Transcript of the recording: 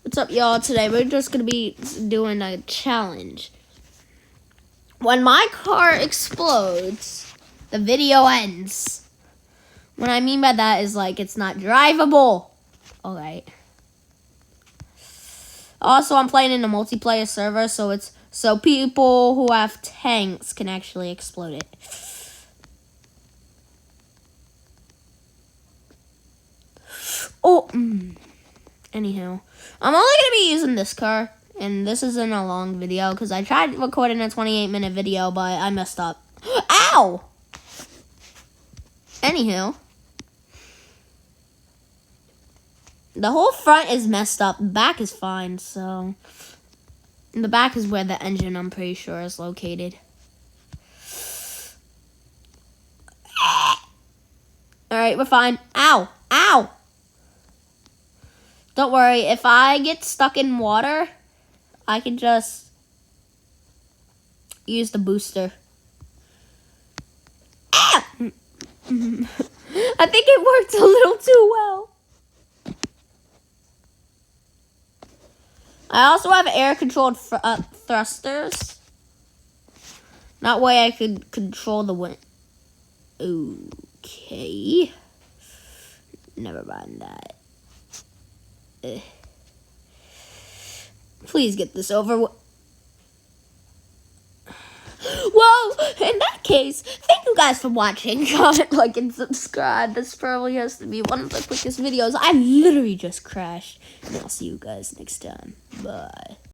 What's up, y'all? Today we're just gonna be doing a challenge. When my car explodes, the video ends. What I mean by that is like it's not drivable. Alright. Also, I'm playing in a multiplayer server, so people who have tanks can actually explode it. Oh, anyhow, I'm only gonna be using this car, and this isn't a long video because I tried recording a 28-minute video, but I messed up. Ow! Anywho, the whole front is messed up. The back is fine, so the back is where the engine, I'm pretty sure, is located. All right, we're fine. Ow! Ow! Don't worry, if I get stuck in water, I can just use the booster. Ah! I think it worked a little too well. I also have air-controlled thrusters. That way I could control the wind. Okay. Never mind that. Please get this over with. Well, in that case, thank you guys for watching. Comment, like, and subscribe. This probably has to be one of the quickest videos. I literally just crashed. And I'll see you guys next time. Bye.